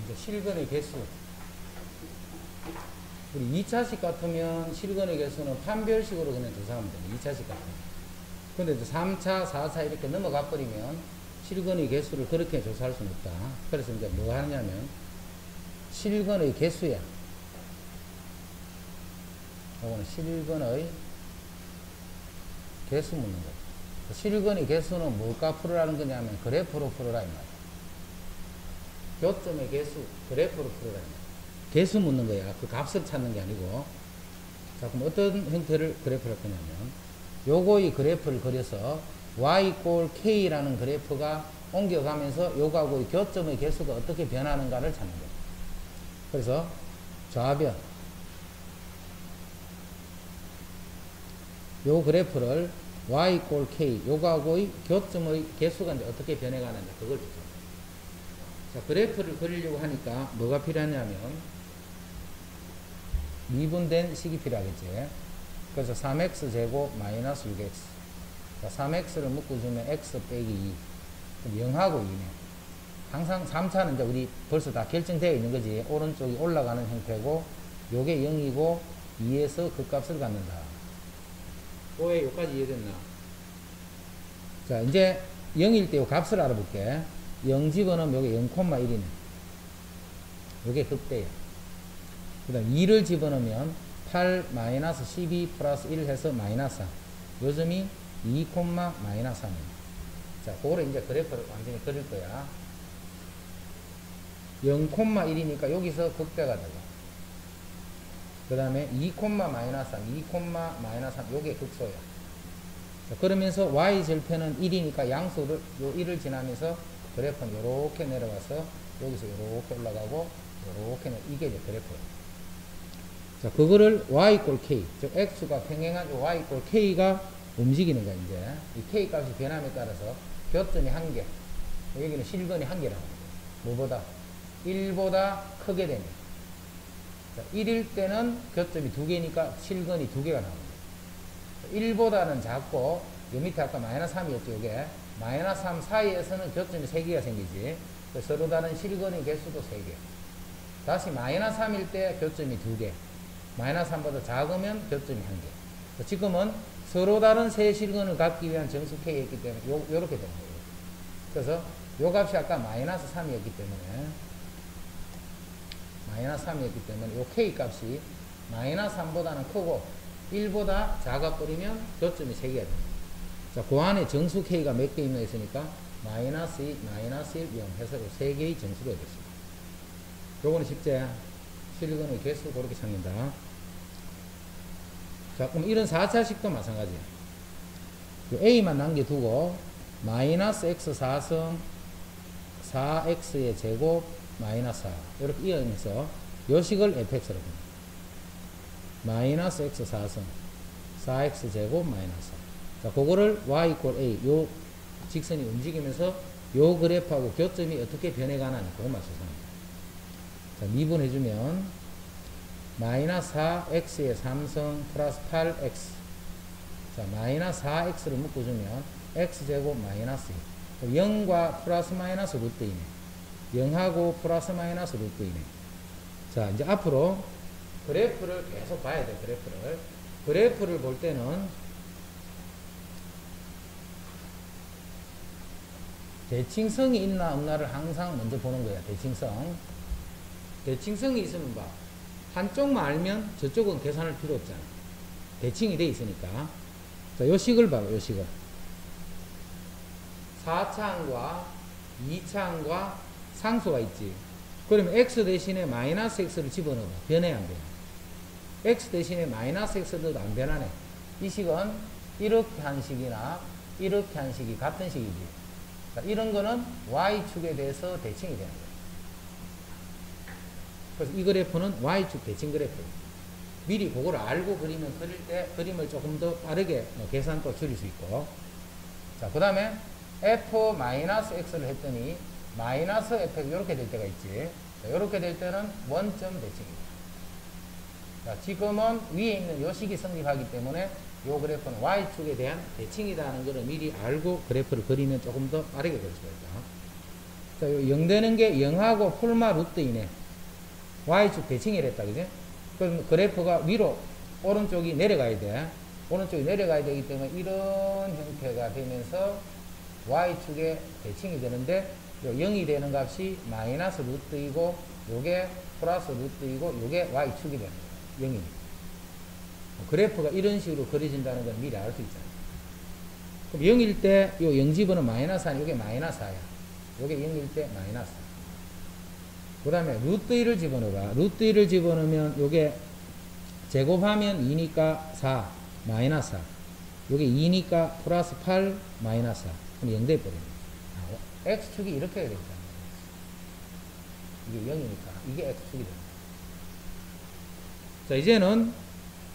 이제 실근의 개수. 우리 2차식 같으면 실근의 개수는 판별식으로 그냥 조사하면 돼요. 2차식 같으면. 근데 이제 3차, 4차 이렇게 넘어가 버리면 실근의 개수를 그렇게 조사할 수는 없다. 그래서 이제 뭐 하냐면 실근의 개수야. 이거는 실근의 개수 묻는 거예요. 실근의 개수는 뭘까 풀으라는 거냐면 그래프로 풀어라 이 말이야. 교점의 개수 그래프로 풀어라 이 말이야. 개수 묻는 거야. 그 값을 찾는 게 아니고. 자, 그럼 어떤 형태를 그래프를 할 거냐면 요거의 그래프를 그려서 y 꼴 k라는 그래프가 옮겨가면서 요거하고의 교점의 개수가 어떻게 변하는가를 찾는 거예요. 그래서 좌변 요 그래프를 y 꼴 k 요거하고의 교점의 개수가 이제 어떻게 변해가는지 그걸 보죠. 자, 그래프를 그리려고 하니까 뭐가 필요하냐면 미분된 식이 필요하겠지. 그래서 3x 제곱 마이너스 6x. 자, 3x를 묶어주면 x 빼기 2. 그럼 0하고 2네. 항상 3차는 이제 우리 벌써 다 결정되어 있는 거지. 오른쪽이 올라가는 형태고, 요게 0이고, 2에서 그 값을 갖는다. 왜 요까지 이해됐나? 자, 이제 0일 때 요 값을 알아볼게. 0 집어넣으면 요게 0,1이네. 요게 극대야. 그 다음 2를 집어넣으면 8 마이너스 12 플러스 1 해서 마이너스 3. 요점이 2, 마이너스 3이에요. 자, 그거를 이제 그래프를 완전히 그릴 거야. 0,1이니까 여기서 극대가 되고. 그 다음에 2, 마이너스 3, 2, 마이너스 3, 요게 극소야. 자, 그러면서 y절편은 1이니까 양수를, 요 1을 지나면서 그래프는 요렇게 내려가서 여기서 요렇게 올라가고, 요렇게 이게 이제 그래프예요. 자, 그거를 y 꼴 k, 즉 x가 평행한 y 꼴 k가 움직이는 거야, 이제. 이 k 값이 변함에 따라서 교점이 1개, 여기는 실근이 1개라고. 뭐보다? 1보다 크게 되면. 자, 1일 때는 교점이 2개니까 실근이 2개가 나옵니다. 1보다는 작고, 요 밑에 아까 마이너스 3이었죠, 요게. 마이너스 3 사이에서는 교점이 3개가 생기지. 서로 다른 실근의 개수도 3개. 다시 마이너스 3일 때 교점이 2개. 마이너스 3보다 작으면 교점이 1개. 지금은 서로 다른 세 실근을 갖기 위한 정수 K였기 때문에 요렇게 되는 거예요. 그래서 요 값이 아까 마이너스 3이었기 때문에 요 K 값이 마이너스 3보다는 크고 1보다 작아버리면 교점이 3개가 됩니다. 자, 그 안에 정수 K가 몇 개 있으니까 마이너스 2, 마이너스 1, 0 해서 3개의 정수가 됐습니다. 요거는 쉽지? 실근의 개수 그렇게 찾는다. 자, 그럼 이런 4차식도 마찬가지야. a만 남겨두고 마이너스 x 4승 4x의 제곱 마이너스 4 이렇게 이어가면서 요 식을 fx라고 합니다. 마이너스 x 4승 4x 제곱 마이너스 4. 자, 그거를 y 이퀄 a 요 직선이 움직이면서 요 그래프하고 교점이 어떻게 변해가나니 그것만 수상합니다. 자, 미분해주면 마이너스 4x의 3승 플러스 8x. 자, 마이너스 4x를 묶어주면 x제곱 마이너스 2. 0과 플러스 마이너스 루트이네. 0하고 플러스 마이너스 루트이네. 자, 이제 앞으로 그래프를 계속 봐야 돼, 그래프를 볼 때는 대칭성이 있나 없나를 항상 먼저 보는 거야, 대칭성이 있으면 봐. 한쪽만 알면 저쪽은 계산할 필요 없잖아. 대칭이 돼 있으니까. 자, 요 식을 봐요, 요 식을. 4차항과 2차항과 상수가 있지. 그러면 x 대신에 마이너스 x를 집어넣어. 변해, 안 변해? x 대신에 마이너스 x도 안 변하네. 이 식은 이렇게 한 식이나 이렇게 한 식이 같은 식이지. 자, 이런 거는 y축에 대해서 대칭이 되는 거야. 그래서 이 그래프는 y축 대칭 그래프예요. 미리 그걸 알고 그리면 그릴 때 그림을 조금 더 빠르게 계산도 줄일 수 있고. 자, 그 다음에 f-x를 했더니 마이너스 fx 이렇게 될 때가 있지. 자, 이렇게 될 때는 원점 대칭입니다. 자, 지금은 위에 있는 요 식이 성립하기 때문에 요 그래프는 y축에 대한 대칭이라는 것을 미리 알고 그래프를 그리면 조금 더 빠르게 그릴 수가 있다. 자, 0 되는 게 0하고 폴마 루트 이네. y축 대칭이랬다, 그지? 그럼 그래프가 위로, 오른쪽이 내려가야 돼. 오른쪽이 내려가야 되기 때문에 이런 형태가 되면서 y축에 대칭이 되는데, 0이 되는 값이 마이너스 루트이고, 요게 플러스 루트이고, 요게 y축이 되는 거예요. 0이니까. 그래프가 이런 식으로 그려진다는 걸 미리 알 수 있잖아요. 그럼 0일 때, 요 0집어는 마이너스 1, 요게 마이너스 4야. 요게 0일 때 마이너스 4. 그 다음에 루트 1을 집어넣어봐. 루트 1을 집어넣으면 요게 제곱하면 2니까 4, 마이너스 4. 요게 2니까 플러스 8, 마이너스 4. 그럼 0 돼버립니다. x축이 이렇게 해야 되잖아요. 이게 0이니까. 이게 x축이 됩니다. 자, 이제는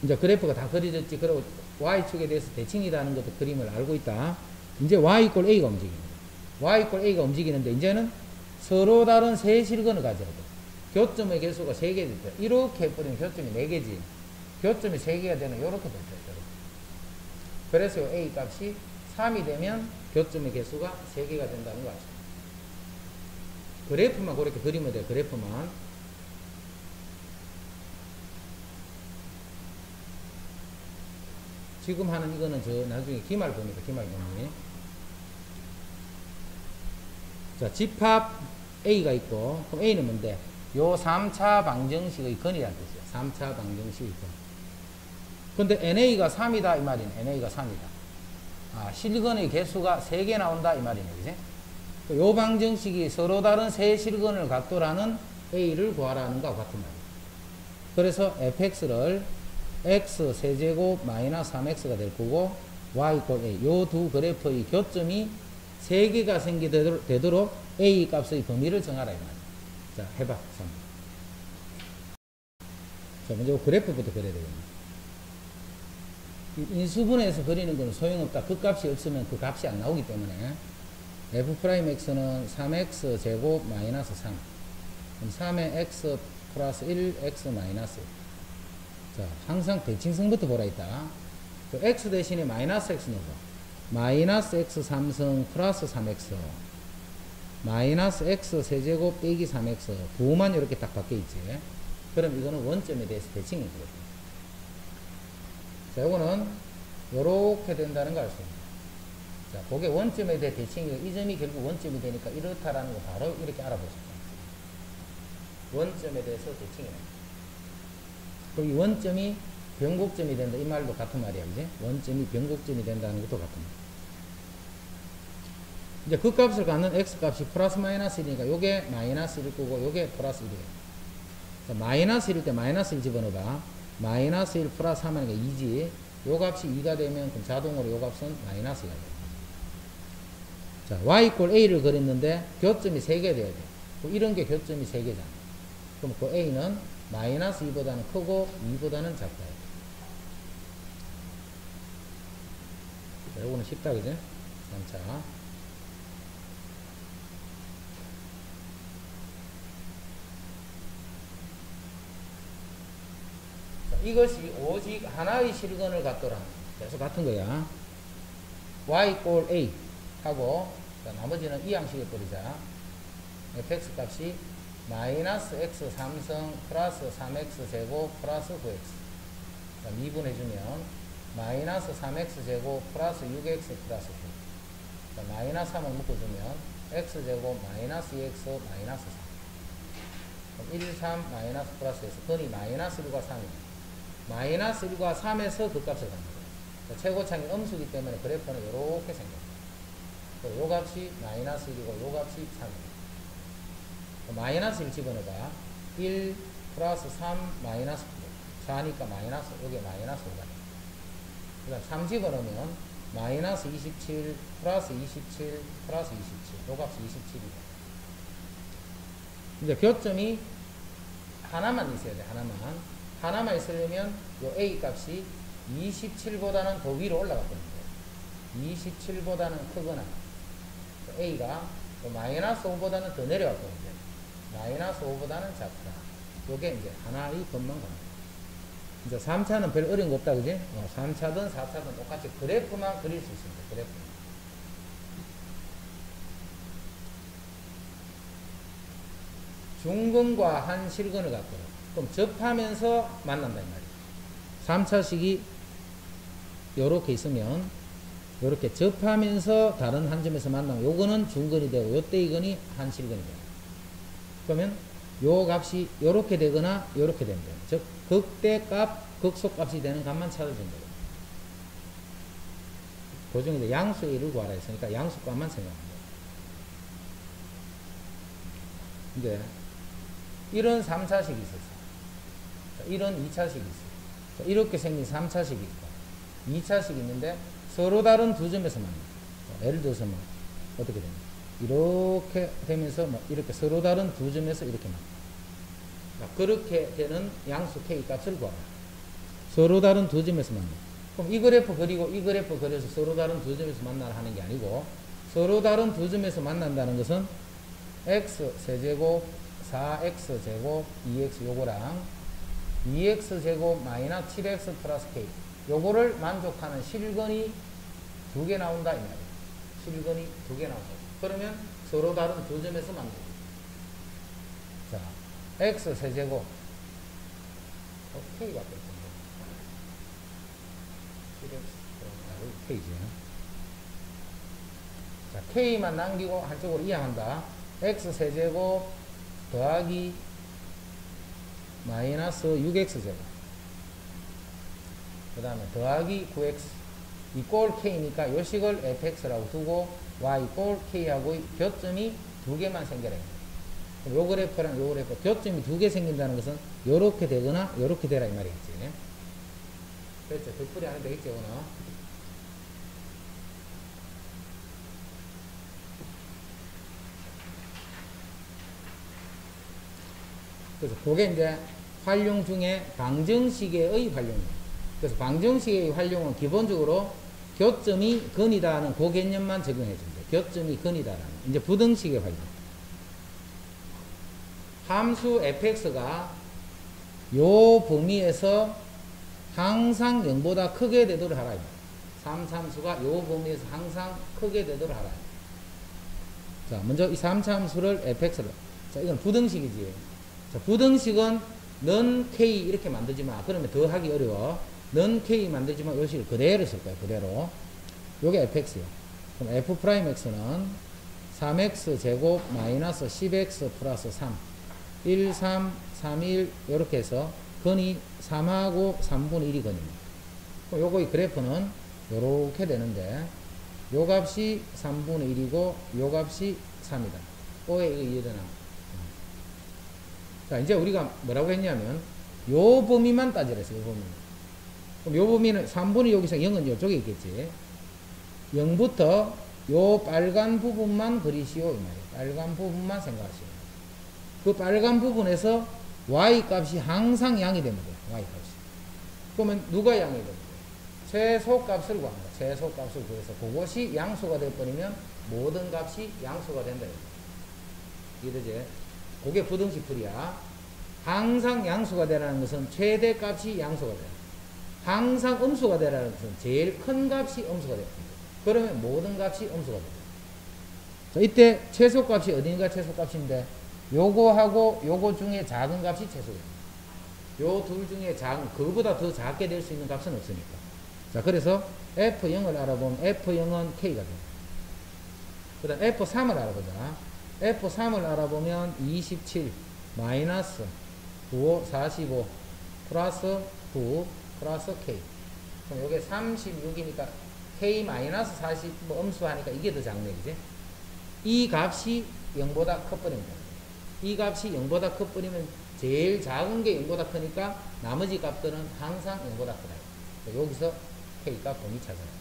이제 그래프가 다 그려졌지. 그리고 y축에 대해서 대칭이라는 것도 그림을 알고 있다. 이제 y 이퀄 a가 움직입니다. y 이퀄 a가 움직이는데 이제는 서로 다른 세 실근을 가져야 돼. 교점의 개수가 3개 됐다. 이렇게 해버리면 교점이 4개지. 교점이 3개가 되는 이렇게 됐다. 그래서 a 값이 3이 되면 교점의 개수가 3개가 된다는 거 아시죠? 그래프만 그렇게 그리면 돼요. 그래프만. 지금 하는 이거는 저 나중에 기말 봅니다. 기말 보면. 자, 집합 A가 있고, 그럼 A는 뭔데? 요 3차 방정식의 근이라는 뜻이에요. 3차 방정식의 근. 근데 NA가 3이다 이 말이네. NA가 3이다. 아, 실근의 개수가 3개 나온다 이 말이네. 그지? 요 방정식이 서로 다른 세 실근을 갖도라는 A를 구하라는 것과 같은 말이에요. 그래서 fx를 x 세제곱 마이너스 3x가 될 거고 y 이퀄 a. 요 두 그래프의 교점이 3개가 생기도록 a 값의 범위를 정하라 이 말이에요. 자, 해봐. 3. 자, 먼저 그래프부터 그려야 되겠네. 인수분해에서 그리는 건 소용없다. 그 값이 없으면 그 값이 안 나오기 때문에 f'x는 3x 제곱 마이너스 3. 그럼 3의 x 플러스 1 x 마이너스. 자, 항상 대칭성부터 보라 있다. x 대신에 마이너스 x 넣어봐. 마이너스 x 3승 플러스 3x 마이너스 x 세제곱 빼기 3x 부호만 이렇게 딱 바뀌어있지. 그럼 이거는 원점에 대해서 대칭이 되거든. 자, 요거는 요렇게 된다는 걸 알 수 있습니다. 자, 그게 원점에 대해 대칭이고 이 점이 결국 원점이 되니까 이렇다라는 거 바로 이렇게 알아볼 수 있습니다. 원점에 대해서 대칭이 납니다. 그럼 이 원점이 변곡점이 된다 이 말도 같은 말이야. 이제 원점이 변곡점이 된다는 것도 같은 말. 이제 그 값을 갖는 x 값이 플러스 마이너스 1이니까 요게 마이너스 1일 거고 요게 플러스 1이에요. 마이너스 1일 때 마이너스 1 집어넣어봐. 마이너스 1 플러스 3 하니까 2지. 요 값이 2가 되면 그럼 자동으로 요 값은 마이너스 2가 돼요. 자, y 이퀄 a를 그렸는데 교점이 3개 돼야 돼. 이런 게 교점이 3개잖아. 그럼 그 a는 마이너스 2보다는 크고 2보다는 작다. 자, 요거는 쉽다, 그지? 3차. 이것이 오직 하나의 실근을 갖더라. 그래서 같은 거야. y 이퀄 a 하고 자, 나머지는 이 양식에 뿌리자. fx 값이 마이너스 x 3승 플러스 3x 제곱 플러스 9x. 자, 미분해주면 마이너스 3x 제곱 플러스 6x 플러스 9. 자, 마이너스 3을 묶어주면 x 제곱 마이너스 2x 마이너스 3. 그럼 1, 3 마이너스 플러스에서 근이 마이너스 1과 3입니다. 마이너스 1과 3에서 그 값을 갖는 거예요. 최고창이 음수기 때문에 그래프는 이렇게 생겨요. 요 값이 마이너스 1이고 요 값이 3이에요. 마이너스 1 집어넣어봐. 1 플러스 3 마이너스 9. 4니까 마이너스, 여기 마이너스 5가 돼요. 그 다음 3 집어넣으면 마이너스 27 플러스 27 플러스 27. 요 값이 27이다. 이제 교점이 하나만 있어야 돼. 하나만 있으려면 요 A 값이 27보다는 더 위로 올라갔거든요. 27보다는 크거나 A가 마이너스 5보다는 더 내려갔거든요. 마이너스 5보다는 작다. 요게 이제 하나의 것만 갑니다. 이제 3차는 별 어려운 거 없다, 그지? 3차든 4차든 똑같이 그래프만 그릴 수 있습니다. 그래프. 중근과 한 실근을 갖거든. 그럼 접하면서 만난다 이 말이야. 3차식이 요렇게 있으면 요렇게 접하면서 다른 한 점에서 만나면 요거는 중근이 되고 요때 이건이 한 실근이 돼요. 그러면 요 값이 요렇게 되거나 요렇게 되면 돼요. 즉 극대값, 극소값이 되는 값만 찾아주면 돼요. 도중에 양수의 1을 구하라 했으니까 양수값만 생각하면 돼요. 이제 이런 3차식이 있었어. 이런 2차식이 있어. 이렇게 생긴 3차식이 있고 2차식이 있는데 서로 다른 두 점에서 만나. 예를 들어서 뭐 어떻게 되냐. 이렇게 되면서 뭐 이렇게 서로 다른 두 점에서 이렇게 만나. 그렇게 되는 양수 K 값을 구하라. 서로 다른 두 점에서 만나. 그럼 이 그래프 그리고 이 그래프 그려서 서로 다른 두 점에서 만나라 하는 게 아니고 서로 다른 두 점에서 만난다는 것은 x 세제곱 4x제곱 2x 요거랑 2x제곱 마이너스 7x 플러스 k 요거를 만족하는 실근이 두 개 나온다 이 말이에요. 실근이 두 개 나온다. 그러면 서로 다른 두 점에서 만들고. 자, x 세제곱 k가 될 건데 7x k지. 자, k만 남기고 한쪽으로 이항한다. x 세제곱 더하기 마이너스 6x제곱 그 다음에 더하기 9x 이꼴 k니까 요식을 fx라고 두고 y 이꼴 k하고 교점이 두 개만 생겨라. 요 그래프랑 요 그래프 교점이 두 개 생긴다는 것은 요렇게 되거나 요렇게 되라 이 말이겠지. 그렇죠. 덧풀이 안 해도 되겠죠. 오늘. 그래서 그게 이제 활용 중에 방정식의 활용이에요. 그래서 방정식의 활용은 기본적으로 교점이 근이다 하는 그 개념만 적용해 준대. 교점이 근이다라는. 이제 부등식의 활용. 함수 fx가 요 범위에서 항상 0보다 크게 되도록 하라. 3참수가 요 범위에서 항상 크게 되도록 하라. 자, 먼저 이 3참수를 fx로. 자, 이건 부등식이지. 자, 부등식은 넌 k 이렇게 만들지 마. 그러면 더 하기 어려워. 넌 k 만들지 마. 요 식을 그대로 쓸 거야. 그대로. 요게 fx요. 그럼 f'x는 3x 제곱 마이너스 10x 플러스 3. 1, 3, 3, 1 요렇게 해서 근이 3하고 3분의 1이 근입니다. 그럼 요거의 그래프는 요렇게 되는데 요 값이 3분의 1이고 요 값이 3이다. 오해 이거 이해되나? 자, 이제 우리가 뭐라고 했냐면 요 범위만 따지랬어요. 요 범위. 그럼 요 범위는 3분의 여기서 0은 요쪽에 있겠지. 0부터 요 빨간 부분만 그리시오 이 말이에요. 빨간 부분만 생각하시오. 그 빨간 부분에서 y 값이 항상 양이 되면 돼요. y 값이. 그러면 누가 양이 되면 돼요? 최소 값을 구합니다. 최소 값을 구해서 그것이 양수가 되어버리면 모든 값이 양수가 된다. 이러지? 그게 부등식 풀이야. 항상 양수가 되라는 것은 최대 값이 양수가 돼요. 항상 음수가 되라는 것은 제일 큰 값이 음수가 됩니다. 그러면 모든 값이 음수가 돼요. 자, 이때 최소 값이 어딘가 최소 값인데 요거하고 요거 중에 작은 값이 최소예요. 요 둘 중에 작은, 그거보다 더 작게 될 수 있는 값은 없으니까. 자, 그래서 F0을 알아보면 F0은 K가 돼요. 그 다음 F3을 알아보자. F3을 알아보면 27 마이너스 9, 45 플러스 9 플러스 K. 그럼 요게 36이니까 K 마이너스 40 뭐 음수하니까 이게 더 작네, 그지? 이 값이 0보다 커버립니다. 이 값이 0보다 커버리면 제일 작은 게 0보다 크니까 나머지 값들은 항상 0보다 크다. 여기서 K값 범위 찾아요.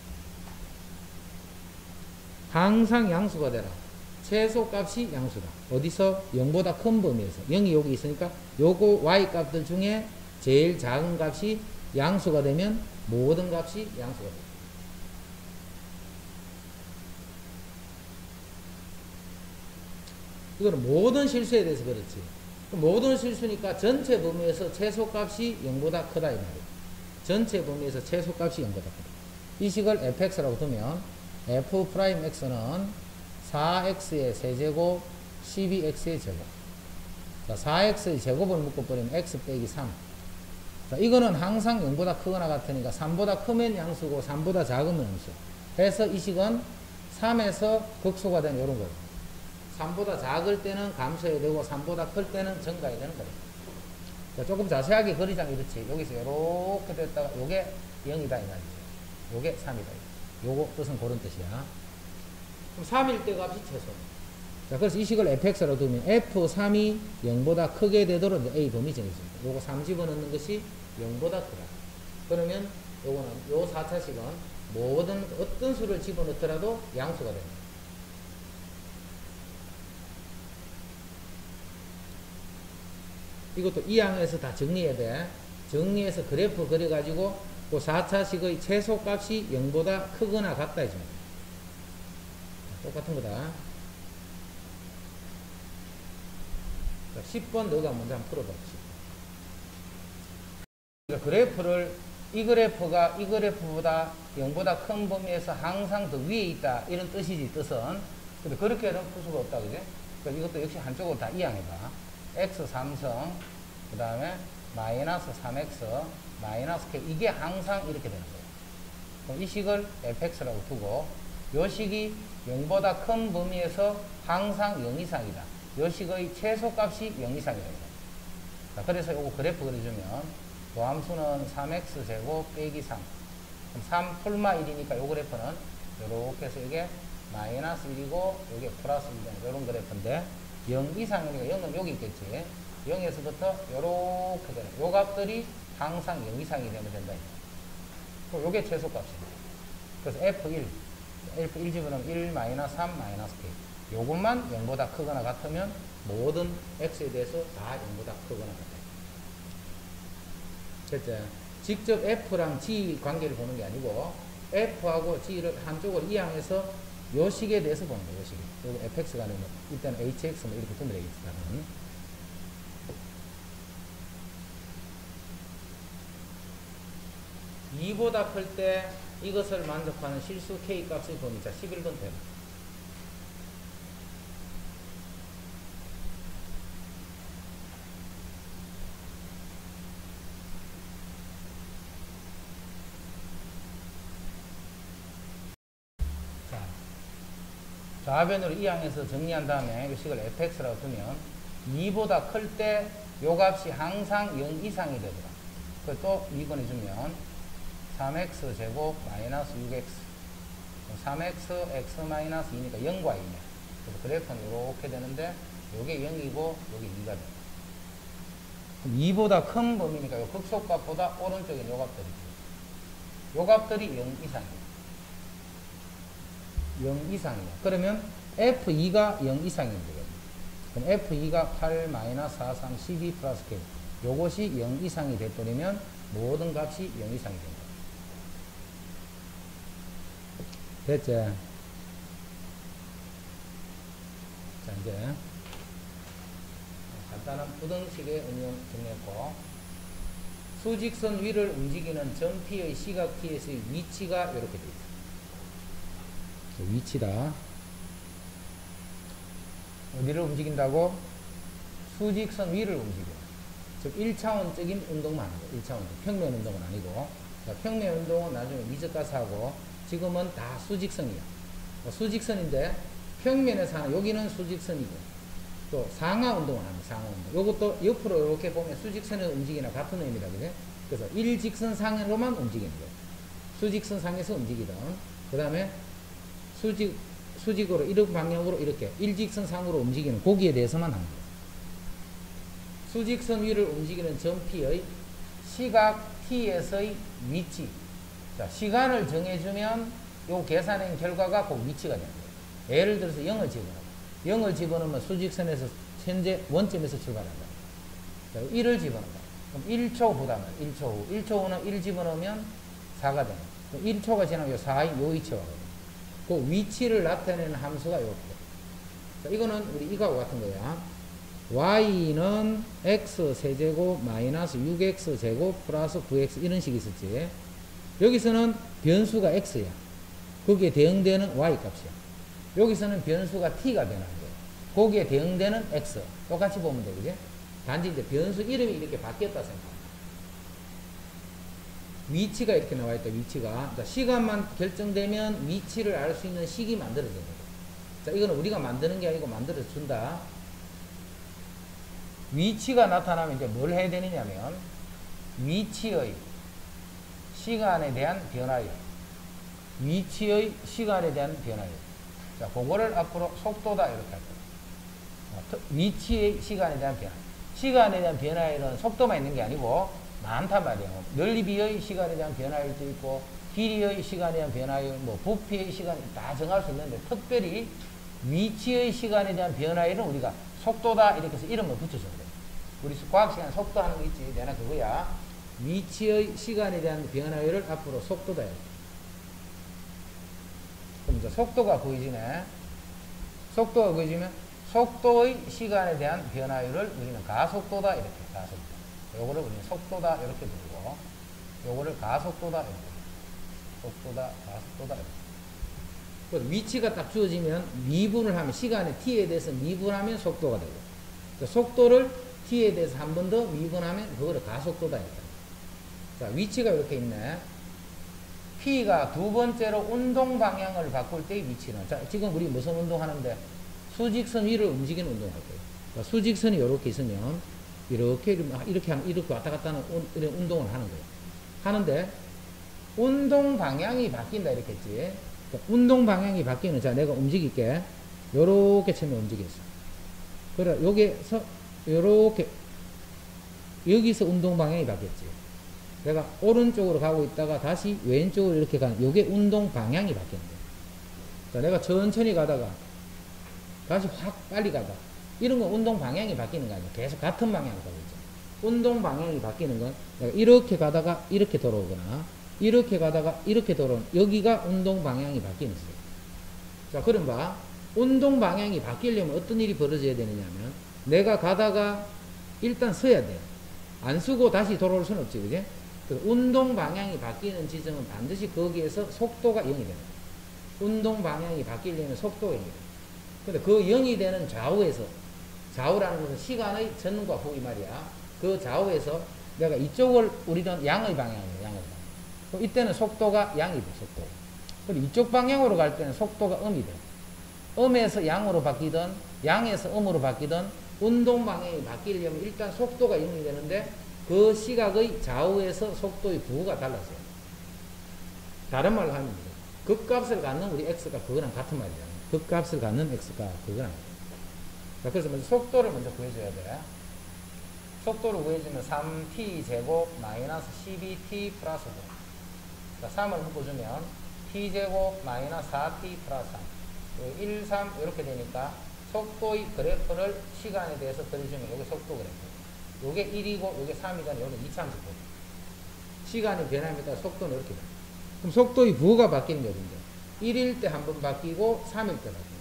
항상 양수가 되라. 최소 값이 양수다. 어디서? 0보다 큰 범위에서. 0이 여기 있으니까 요거 Y 값들 중에 제일 작은 값이 양수가 되면 모든 값이 양수가 됩니다. 이거는 모든 실수에 대해서 그렇지. 모든 실수니까 전체 범위에서 최소값이 0보다 크다 이 말이에요. 전체 범위에서 최소값이 0보다 크다. 이 식을 fx라고 두면 f'x는 4x의 세제곱 12x의 제곱 자, 4x의 제곱을 묶어버리면 x 빼기 3. 자, 이거는 항상 0보다 크거나 같으니까 3보다 크면 양수고 3보다 작으면 음수. 그래서 이 식은 3에서 극소가 되는 이런 거예요. 3보다 작을 때는 감소해야 되고 3보다 클 때는 증가해야 되는 거예요. 자, 조금 자세하게 그리자면 이렇지. 여기서 이렇게 됐다가 요게 0이다 이 말이죠. 요게 3이다. 요거 뜻은 그런 뜻이야. 그럼 3일 때 값이 최소. 자, 그래서 이 식을 fx라고 두면 f3이 0보다 크게 되도록 a 범위 정해집니다. 요거 3 집어넣는 것이 0보다 크다. 그러면 요거는 요 4차식은 모든 어떤 수를 집어넣더라도 양수가 됩니다. 이것도 이 항에서 다 정리해야 돼. 정리해서 그래프 그려가지고 그 4차식의 최소값이 0보다 크거나 같다 해줍니다. 똑같은 거다. 자, 10번 너가 먼저 한번 풀어봐. 그래프를 이 그래프가 이 그래프보다 0보다 큰 범위에서 항상 더 위에 있다 이런 뜻이지 뜻은. 근데 그렇게는 풀 수가 없다 그지? 그러니까 이것도 역시 한쪽으로 다 이항해봐. x 3성 그 다음에 마이너스 3x 마이너스 k 이게 항상 이렇게 되는 거예요. 그럼 이 식을 fx라고 두고 요 식이 0보다 큰 범위에서 항상 0 이상이다. 요 식의 최소값이 0 이상이다. 자, 그래서 요거 그래프 그려주면 도함수는 3x 제곱 빼기 3 그럼 3 풀마 1이니까 요 그래프는 요렇게 해서 이게 마이너스 1이고 요게 플러스 1이다. 요런 그래프인데 0 이상이니까 0은 여기 있겠지. 0에서부터 요렇게 되는 요 값들이 항상 0 이상이 되면 된다. 그럼 요게 최소값입니다. 그래서 F1 F1 집어넣으면 1 마이너스 3 마이너스 K 요것만 0보다 크거나 같으면 모든 X에 대해서 다 0보다 크거나 같다. 됐죠? 직접 F랑 G 관계를 보는 게 아니고 F하고 G를 한쪽으로 이항해서 요 식에 대해서 보는 거예요. 요 식에. 요거 fx가 아니면 일단 hx 뭐 이렇게 두면 되겠다. 2보다 클 때 이것을 만족하는 실수 k 값의 범위. 자, 11번 되면. 자, 좌변으로 이항해서 정리한 다음에 이 식을 fx라고 두면 2보다 클 때 요 값이 항상 0 이상이 되더라. 그걸 또 2번 해주면 3x 제곱 마이너스 6x 3x x 마이너스 2니까 0과 2냐. 그래서 그래프는 이렇게 되는데 요게 0이고 요게 2가 돼. 그럼 2보다 큰 범위니까 요 극소값보다 오른쪽에 요 값들이죠. 요 값들이 0 이상이에요. 0 이상이에요. 그러면 F2가 0 이상이면 되거든요. 그럼 F2가 8 마이너스 4 3 12 플러스 K 요것이 0 이상이 돼버리면 모든 값이 0 이상이 됩니다. 됐죠? 자, 이제 간단한 부등식의 응용 정리했고 수직선 위를 움직이는 점P의 시각 T에서의 위치가 이렇게 되어 있다. 위치다. 어디를 움직인다고? 수직선 위를 움직여. 즉 1차원적인 운동만 하는 거예요. 1차원적. 평면 운동은 아니고. 자, 평면 운동은 나중에 미적가서 하고 지금은 다 수직선이야. 수직선인데 평면에서 하는 여기는 수직선이고 또 상하 운동을 합니다. 상하 운동. 이것도 옆으로 이렇게 보면 수직선의 움직이나 같은 의미다. 그죠? 그래서 일직선상으로만 움직이는 거예요. 수직선상에서 움직이던 그 다음에 수직으로 이런 방향으로 이렇게 일직선상으로 움직이는 거기에 대해서만 하는 거예요. 수직선 위를 움직이는 점 P의 시각 T에서의 위치. 자, 시간을 정해주면 요 계산의 결과가 그 위치가 됩니다. 예를 들어서 0을 집어넣어. 0을 집어넣으면 수직선에서 현재 원점에서 출발한다. 자, 1을 집어넣어. 그럼 1초 후다. 1초 후. 1초 후는 1 집어넣으면 4가 되는. 그럼 1초가 지나면 요 4이 요 위치가 오거든요. 그 위치를 나타내는 함수가 요렇게. 자, 이거는 우리 이거하고 같은 거야. y는 x 세제곱 마이너스 6x 제곱 플러스 9x 이런 식이 있었지. 여기서는 변수가 x야. 거기에 대응되는 y 값이야. 여기서는 변수가 t가 변하는 거야. 거기에 대응되는 x. 똑같이 보면 돼, 그지? 단지 이제 변수 이름이 이렇게 바뀌었다 생각합니다. 위치가 이렇게 나와 있다. 위치가. 자, 시간만 결정되면 위치를 알 수 있는 식이 만들어진다. 자, 이거는 우리가 만드는 게 아니고 만들어 준다. 위치가 나타나면 이제 뭘 해야 되느냐면 위치의 시간에 대한 변화요. 위치의 시간에 대한 변화요. 자, 그거를 앞으로 속도다 이렇게 할 거예요. 위치의 시간에 대한 변화. 시간에 대한 변화에는 속도만 있는 게 아니고 많단 말이에요. 넓이의 시간에 대한 변화일도 있고 길이의 시간에 대한 변화일, 뭐 부피의 시간 다 정할 수 있는데 특별히 위치의 시간에 대한 변화에는 우리가 속도다 이렇게 해서 이름을 붙여줘야 돼요. 우리 과학 시간 속도 하는 거 있지. 내가 그거야. 위치의 시간에 대한 변화율을 앞으로 속도다. 그럼 이제 속도가 보이지네. 속도가 보이지면 속도의 시간에 대한 변화율을 우리는 가속도다 이렇게 가속도. 요거를 우리는 속도다 이렇게 부르고 요거를 가속도다 이렇게 속도다 가속도다 이렇게. 위치가 딱 주어지면 미분을 하면 시간의 t에 대해서 미분하면 속도가 되고 속도를 t에 대해서 한 번 더 미분하면 그거를 가속도다 이렇게. 자, 위치가 이렇게 있네. P가 두 번째로 운동 방향을 바꿀 때의 위치는, 자, 지금 우리 무슨 운동 하는데 수직선 위를 움직이는 운동 할 거예요. 그러니까 수직선이 이렇게 있으면 이렇게 왔다 갔다 하는 이런 운동을 하는 거예요. 하는데 운동 방향이 바뀐다 이렇게 했지. 그러니까 운동 방향이 바뀌는, 자, 내가 움직일게. 요렇게 치면 움직였어. 그래, 여기서 요렇게 여기서 운동 방향이 바뀌었지. 내가 오른쪽으로 가고 있다가 다시 왼쪽으로 이렇게 가는, 요게 운동 방향이 바뀌는 거예요. 자, 내가 천천히 가다가 다시 확 빨리 가다. 이런 건 운동 방향이 바뀌는 거 아니야. 계속 같은 방향으로 가고 있죠. 운동 방향이 바뀌는 건 내가 이렇게 가다가 이렇게 돌아오거나 이렇게 가다가 이렇게 돌아오는, 여기가 운동 방향이 바뀌는 거예요. 자, 그럼 봐. 운동 방향이 바뀌려면 어떤 일이 벌어져야 되느냐면 내가 가다가 일단 서야 돼. 안 쓰고 다시 돌아올 수는 없지, 그지? 운동 방향이 바뀌는 지점은 반드시 거기에서 속도가 0이 되는 거예요. 운동 방향이 바뀌려면 속도가 0이 돼요. 근데 그 0이 되는 좌우에서, 좌우라는 것은 시간의 전과 후이 말이야. 그 좌우에서 내가 이쪽을 우리는 양의 방향이에요, 양의 방향. 그럼 이때는 속도가 양이 돼, 속도. 그리고 이쪽 방향으로 갈 때는 속도가 음이 돼. 음에서 양으로 바뀌든, 양에서 음으로 바뀌든, 운동 방향이 바뀌려면 일단 속도가 0이 되는데, 그 시각의 좌우에서 속도의 부호가 달라져요. 다른 말로 하면 극값을 갖는 우리 x가 그거랑 같은 말이야. 극값을 갖는 x가 그거랑. 자, 그래서 먼저 속도를 먼저 구해줘야 돼. 속도를 구해주면 3t 제곱 마이너스 12t 플러스 5. 자, 3을 묶어주면 t 제곱 마이너스 4t 플러스 3. 1, 3 이렇게 되니까 속도의 그래프를 시간에 대해서 그려주면 이게 속도 그래프. 요게 1이고 요게 3이잖아요. 요게 2차함수. 시간이 변함에 따라 속도는 이렇게 돼요. 그럼 속도의 부호가 바뀌는 게 어딘데? 1일 때 한 번 바뀌고 3일 때 바뀌고.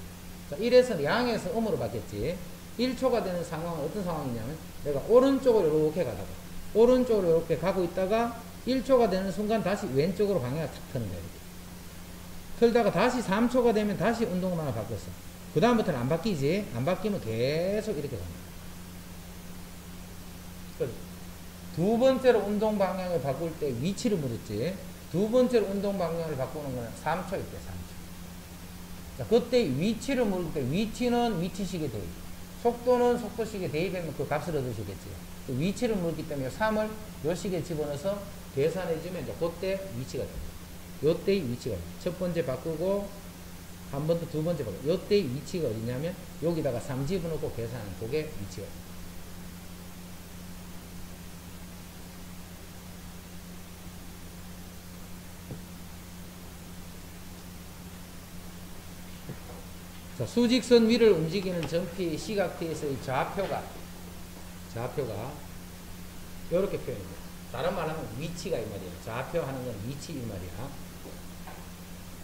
자, 1에서 양에서 음으로 바뀌었지. 1초가 되는 상황은 어떤 상황이냐면 내가 오른쪽으로 이렇게 가다가 오른쪽으로 이렇게 가고 있다가 1초가 되는 순간 다시 왼쪽으로 방향을 탁 트는 거야. 이렇게. 틀다가 다시 3초가 되면 다시 운동방향을 바뀌었어. 그 다음부터는 안 바뀌지. 안 바뀌면 계속 이렇게 갑니다. 두 번째로 운동 방향을 바꿀 때 위치를 물었지. 두 번째로 운동 방향을 바꾸는 거는 3초일 때 3초. 자, 그때 위치를 물을 때 위치는 위치식에 대입, 속도는 속도식에 대입하면 그 값을 얻으시겠지. 그 위치를 물기 때문에 3을 요 식에 집어넣어서 계산해주면 이제 그때 위치가 됩니다. 요때의 위치가 됩니다. 첫 번째 바꾸고 한 번 더 두 번째 바꾸고 요때의 위치가 어디냐면 여기다가 3 집어넣고 계산하는 그게 위치가 됩니다. 자, 수직선 위를 움직이는 전피의 시각티에서의 좌표가 이렇게 표현됩니다. 다른 말로 하면 위치가 이 말이야. 좌표 하는 건 위치 이 말이야.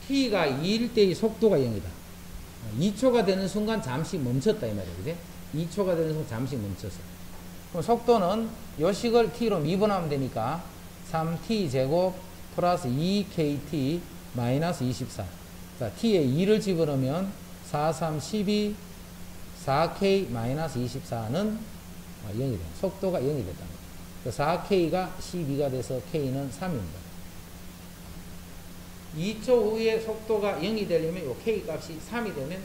t가 2일 때의 속도가 0이다. 2초가 되는 순간 잠시 멈췄다 이 말이야. 그지? 2초가 되는 순간 잠시 멈췄어. 그럼 속도는 요 식을 t로 미분하면 되니까 3t 제곱 플러스 2kt 마이너스 24. 자, t에 2를 집어넣으면 4, 3, 12, 4K 마이너스 24는 0이 돼. 속도가 0이 됐다는 거예요. 4K가 12가 돼서 K는 3입니다. 2초 후에 속도가 0이 되려면 요 K 값이 3이 되면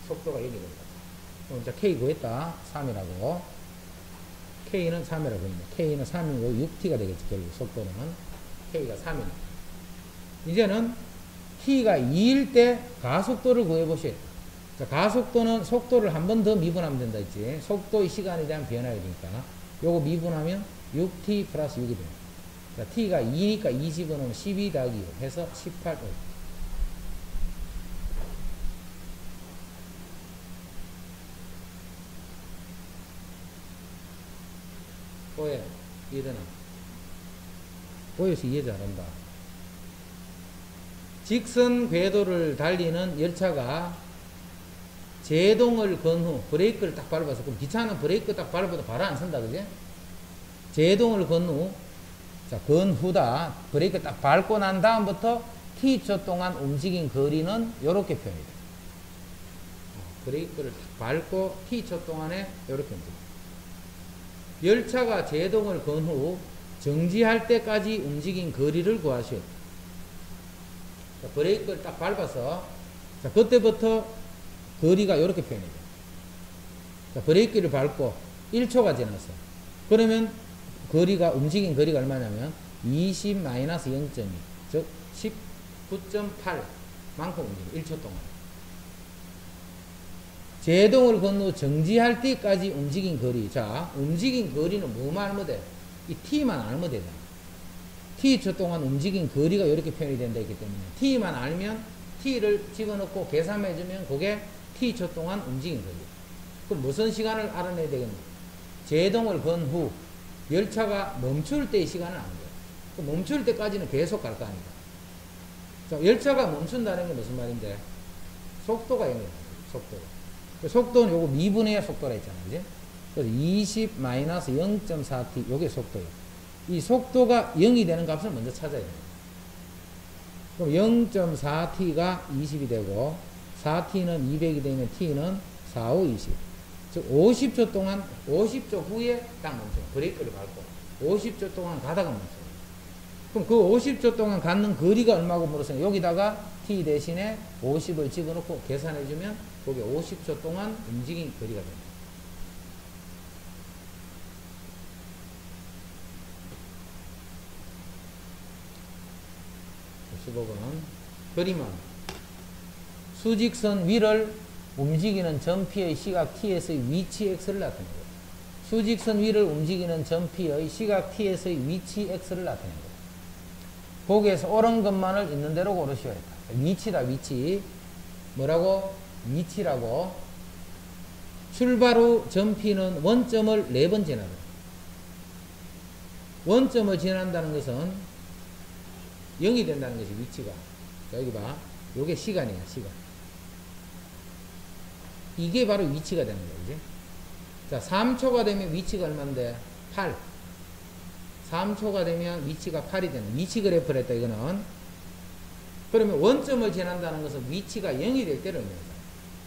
속도가 0이 됩니다. 그럼 이제 K 구했다. 3이라고. K는 3이라고 합니다. K는 3이고 6T가 되겠지. 결국 속도는. K가 3이니까. 이제는 T가 2일 때 가속도를 구해보셔야 돼요. 자, 가속도는 속도를 한 번 더 미분하면 된다 했지. 속도의 시간에 대한 변화가 되니까. 요거 미분하면 6T 플러스 6이 됩니다. 자, T가 2니까 2 집어넣으면 12 더하기 6 해서 18. 보여. 이해되나? 보여서 이해 잘한다. 직선 궤도를 달리는 열차가 제동을 건 후 브레이크를 딱 밟아서, 그럼 기차는 브레이크 딱 밟아도 바로 안 선다, 그지? 제동을 건 후, 자, 건 후다. 브레이크 딱 밟고 난 다음부터 T초 동안 움직인 거리는 요렇게 표현이 돼. 브레이크를 딱 밟고 T초 동안에 요렇게 움직여. 열차가 제동을 건 후 정지할 때까지 움직인 거리를 구하셔야 돼. 자, 브레이크를 딱 밟아서, 자, 그때부터 거리가 이렇게 표현이 돼요. 자, 브레이크를 밟고 1초가 지났어. 그러면 거리가, 움직인 거리가 얼마냐면 20-0.2, 즉 19.8 만큼 움직여. 1초 동안. 제동을 건 후 정지할 때까지 움직인 거리. 자, 움직인 거리는 뭐만 알면 돼? 이 T만 알면 되잖아. T초 동안 움직인 거리가 이렇게 표현이 된다 했기 때문에 T만 알면 T를 집어넣고 계산해주면 그게 T초 동안 움직인 거리. 그럼 무슨 시간을 알아내야 되겠노? 제동을 건 후 열차가 멈출 때의 시간은 안 돼요. 그 멈출 때까지는 계속 갈 거 아닙니까? 자, 열차가 멈춘다는 게 무슨 말인데? 속도가 0이에요. 속도가. 속도는 요거 미분해야 속도라 했잖아요. 그지? 그래서 20-0.4t, 요게 속도예요. 이 속도가 0이 되는 값을 먼저 찾아야 돼요. 그럼 0.4t가 20이 되고, 4t는 200이 되면 t는 4, 5, 20. 즉, 50초 동안, 50초 후에 딱 멈춰요. 브레이크를 밟고. 50초 동안 가다가 멈춰요. 그럼 그 50초 동안 갖는 거리가 얼마고 물었어요. 여기다가 t 대신에 50을 집어넣고 계산해주면, 그게 50초 동안 움직인 거리가 됩니다. 그림은 수직선 위를 움직이는 점피의 시각 t에서의 위치 x를 나타내고, 수직선 위를 움직이는 점피의 시각 t에서의 위치 x를 나타내고, 거기에서 옳은 것만을 있는 대로 고르셔야 했다. 위치다, 위치. 뭐라고? 위치라고. 출발 후 점피는 원점을 4번 지나다. 원점을 지난다는 것은 0이 된다는 것이 위치가. 자, 여기 봐. 요게 시간이야, 시간. 이게 바로 위치가 되는 거야, 그지? 자, 3초가 되면 위치가 얼마인데? 8. 3초가 되면 위치가 8이 되는, 위치 그래프를 했다, 이거는. 그러면 원점을 지난다는 것은 위치가 0이 될 때를 의미합니다.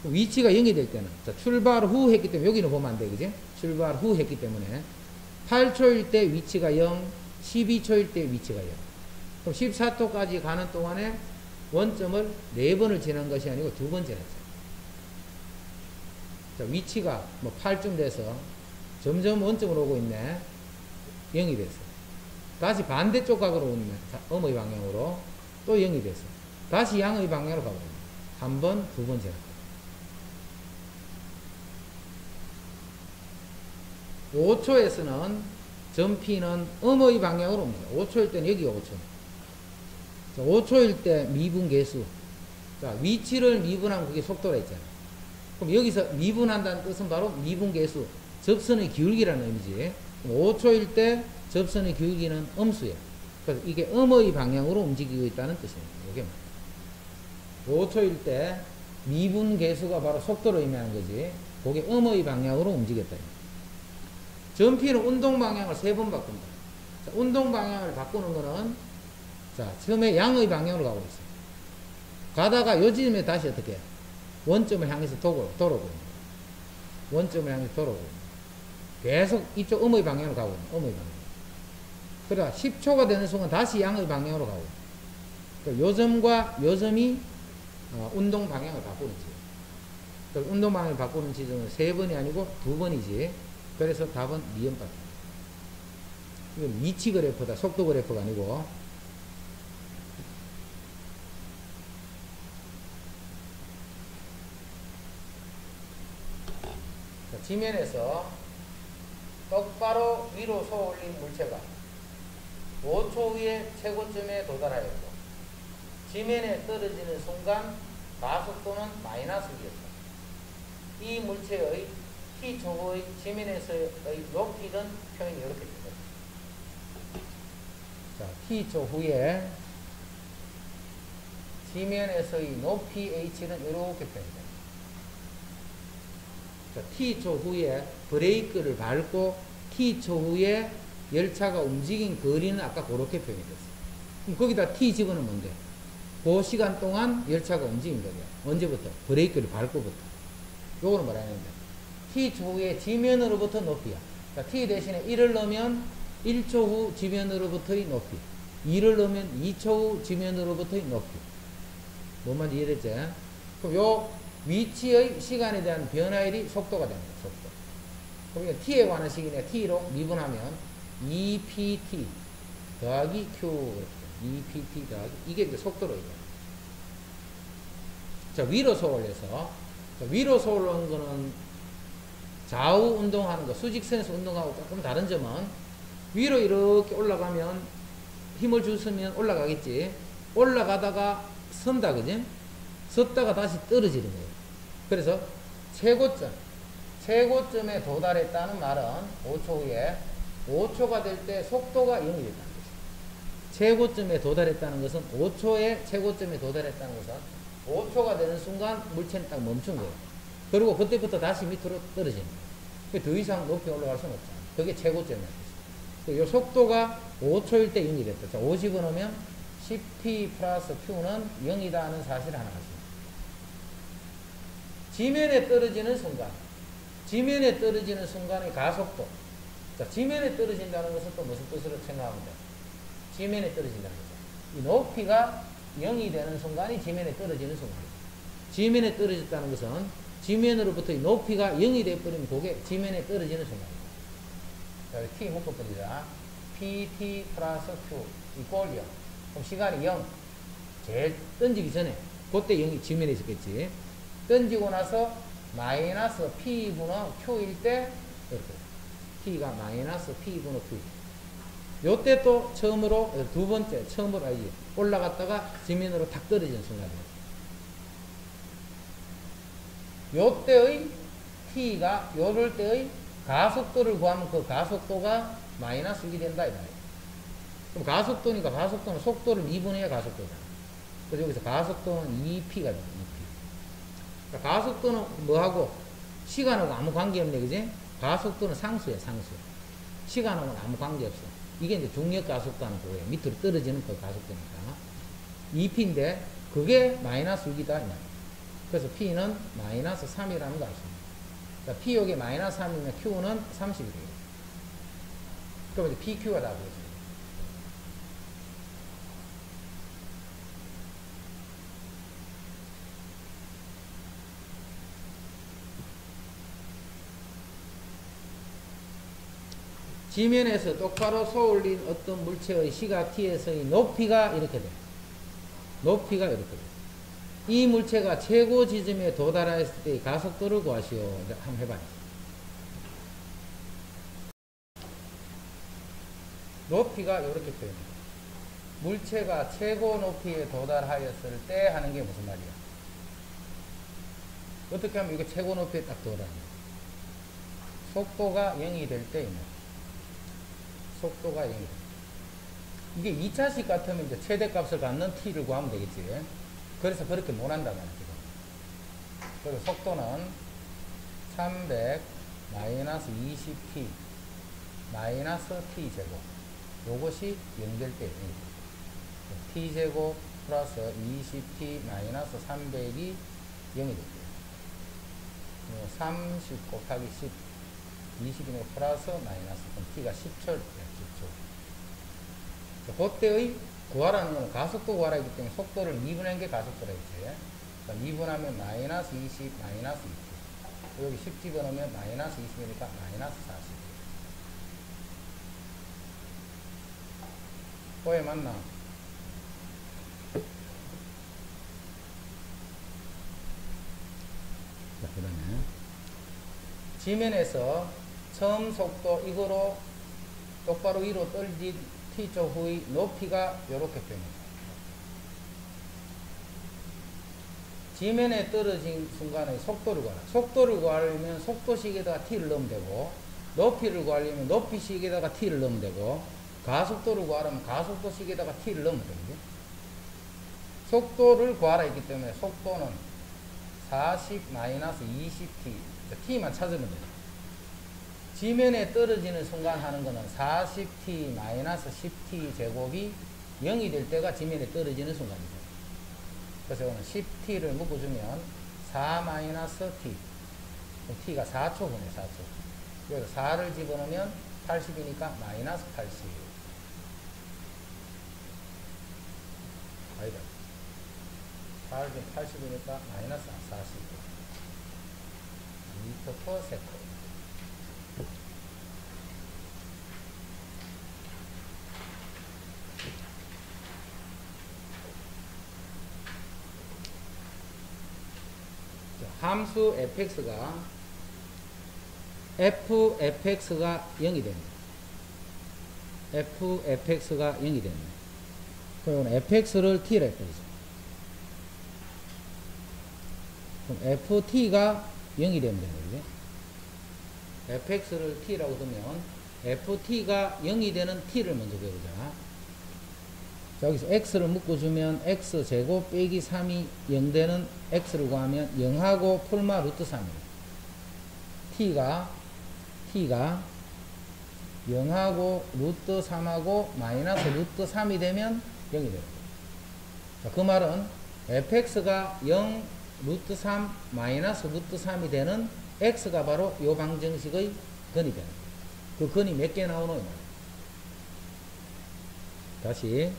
위치가 0이 될 때는, 자, 출발 후 했기 때문에, 여기는 보면 안 돼, 그지? 출발 후 했기 때문에, 8초일 때 위치가 0, 12초일 때 위치가 0. 그럼 14초까지 가는 동안에 원점을 4번을 지난 것이 아니고 2번 지났죠. 자, 위치가 뭐 8쯤 돼서 점점 원점으로 오고 있네. 0이 됐어. 다시 반대쪽 각으로 오네. 음의 방향으로 또 0이 됐어. 다시 양의 방향으로 가고 있네. 한 번, 2번 지났다. 5초에서는 점피는 음의 방향으로 옵니다. 5초일 때는 여기가 5초. 자, 5초일 때 미분 계수. 자, 위치를 미분하면 그게 속도라 했잖아. 그럼 여기서 미분한다는 뜻은 바로 미분 계수. 접선의 기울기라는 의미지. 5초일 때 접선의 기울기는 음수야. 그래서 이게 음의 방향으로 움직이고 있다는 뜻입니다. 이게 5초일 때 미분 계수가 바로 속도를 의미하는 거지. 그게 음의 방향으로 움직였다. 점피는 운동 방향을 3번 바꾼다. 자, 운동 방향을 바꾸는 거는, 자, 처음에 양의 방향으로 가고 있어. 가다가 요즘에 다시 어떻게 해? 원점을 향해서 돌아오고 있는 거야. 원점을 향해서 돌아오고 있는 거야. 계속 이쪽 음의 방향으로 가고 있는 음의 방향. 그러다 10초가 되는 순간 다시 양의 방향으로 가고. 그러니까 요점과 요점이 운동 방향을 바꾸는 지점. 운동 방향을 바꾸는 지점은 3번이 아니고 2번이지. 그래서 답은 니은 같다. 이건 위치 그래프다. 속도 그래프가 아니고. 자, 지면에서 똑바로 위로 쏘올린 물체가 5초 후에 최고점에 도달하였고 지면에 떨어지는 순간 가속도는 마이너스 이었다. 이 물체의 t초 후의 지면에서의 높이는 표현이 이렇게 됩니다. 자, t초 후에 지면에서의 높이 h는 이렇게 표현됩니다. 자, t초 후에 브레이크를 밟고 t초 후에 열차가 움직인 거리는 아까 그렇게 표현이 됐어요. 그럼 거기다 t 집어넣으면 돼. 그 시간 동안 열차가 움직인 거예요. 언제부터? 브레이크를 밟고부터. 요거는 뭐라 했는데 t초 후에 지면으로부터 높이야. 그러니까 t 대신에 1을 넣으면 1초 후 지면으로부터의 높이, 2를 넣으면 2초 후 지면으로부터의 높이. 뭔 말인지 이해됐지? 그럼 요 위치의 시간에 대한 변화율이 속도가 됩니다. 속도. 그럼 t에 관한 식이네. t로 미분하면 2pt 더하기 q, 2pt 더하기, 이게 이제 속도로 이거. 자, 위로 쏘올려서, 위로 쏘올린 거는 좌우 운동하는 거, 수직선에서 운동하고 조금 다른 점은 위로 이렇게 올라가면 힘을 주시면 올라가겠지. 올라가다가 선다, 그지? 섰다가 다시 떨어지는 거예요. 그래서 최고점에 도달했다는 말은 5초 후에 5초가 될 때 속도가 0이 됐다는 거죠. 최고점에 도달했다는 것은 5초에 최고점에 도달했다는 것은 5초가 되는 순간 물체는 딱 멈춘 거예요. 그리고 그때부터 다시 밑으로 떨어지는 거예요. 더 이상 높이 올라갈 수는 없잖아요. 그게 최고점이에요. 이 속도가 5초일 때 0이 됐다. 자, 50을 넣으면 10t 플러스 q는 0이다 하는 사실을 하나 가십니다. 지면에 떨어지는 순간, 지면에 떨어지는 순간의 가속도. 자, 지면에 떨어진다는 것은 또 무슨 뜻으로 생각하면 돼요? 지면에 떨어진다는 거죠. 이 높이가 0이 되는 순간이 지면에 떨어지는 순간이죠. 지면에 떨어졌다는 것은 지면으로부터의 높이가 0이 되어버리면 그게 지면에 떨어지는 순간입니다. 자, t 묶어버리자. pt 플러스 q 이꼴 0. 그럼 시간이 0. 제일 던지기 전에 그때 0이 지면에 있었겠지. 던지고 나서 마이너스 p분의 q일 때 이렇게 t가 마이너스 p분의 q. 요때 또 처음으로 두 번째 처음으로 아니지 올라갔다가 지면으로 탁 떨어지는 순간이에요. 요때의 t가 요럴 때의 가속도를 구하면 그 가속도가 마이너스 1이 된다 이 말이에요. 그럼 가속도니까 가속도는 속도를 미분해야 가속도잖아. 그래서 여기서 가속도는 2p가 됩니다. 2p. 그러니까 가속도는 뭐하고 시간하고 아무 관계없네, 그지? 가속도는 상수야, 상수. 시간하고는 아무 관계없어. 이게 이제 중력 가속도는 그거예요. 밑으로 떨어지는 그 가속도니까. 2p인데 그게 마이너스 6이다 이 말이에요. 그래서 p는 마이너스 3이라는 거 알습니다. 그러니까 p 여기 마이너스 3이면 q는 30이 되겠죠. 그럼 이제 pq가 다 보여줘요. 지면에서 똑바로 쏘올린 어떤 물체의 시각 t에서의 높이가 이렇게 돼. 높이가 이렇게 돼. 이 물체가 최고 지점에 도달했을 때의 가속도를 구하시오. 한번 해봐요. 높이가 이렇게 표현해요. 물체가 최고 높이에 도달하였을 때 하는 게 무슨 말이야? 어떻게 하면 이게 최고 높이에 딱 도달합니다. 속도가 0이 될 때 있는. 속도가 0이 될 때. 이게 2차식 같으면 이제 최대값을 갖는 t를 구하면 되겠지. 그래서 그렇게 못 한다는 거죠. 그리고 속도는 300 마이너스 20t 마이너스 t제곱. 요것이 0 될 때 t제곱 플러스 20t 마이너스 300이 0이 됩니다. 30 곱하기 10 20이네 플러스 마이너스. 그럼 t가 10초를 10초. 그때의 구하라는 건 가속도 구하라 했기 때문에 속도를 미분한 게 가속도라 했지. 미분하면 마이너스 20 마이너스 20. 여기 10 집어넣으면 마이너스 20이니까 마이너스 40. 오해 맞나? 자, 그 다음에 지면에서 처음 속도 이거로 똑바로 위로 떨어진 t쪽 후의 높이가 이렇게 됩니다. 지면에 떨어진 순간의 속도를 구하라. 속도를 구하려면 속도식에다가 t를 넣으면 되고, 높이를 구하려면 높이식에다가 t를 넣으면 되고, 가속도를 구하려면 가속도식에다가 t를 넣으면 됩니다. 속도를 구하라 했기 때문에 속도는 40-20t, t만 찾으면 돼요. 지면에 떨어지는 순간 하는 거는 40t-10t 제곱이 0이 될 때가 지면에 떨어지는 순간이죠. 그래서 이거는 10t를 묶어주면 4-t. t가 4초분에 4초. 여기서 4를 집어넣으면 80이니까 마이너스 80. 아니다. 4를 집으면 80이니까 마이너스 40. 미터 퍼 세컨드. 함수 fx가 0이 됩니다. fx가 0이 됩니다. 그럼 fx를 t라 했거든요. 그럼 ft가 0이 되면 되는 거죠. fx를 t라고 두면 ft가 0이 되는 t를 먼저 배우자. 자, 여기서 x를 묶어주면 x제곱 빼기 3이 0 되는 x를 구하면 0하고 풀마 루트 3이에요. t가 0하고 루트 3하고 마이너스 루트 3이 되면 0이 됩니다. 자, 그 말은 fx가 0 루트 3 마이너스 루트 3이 되는 x가 바로 요 방정식의 근이 됩니다. 그 근이 몇 개 나오노? 다시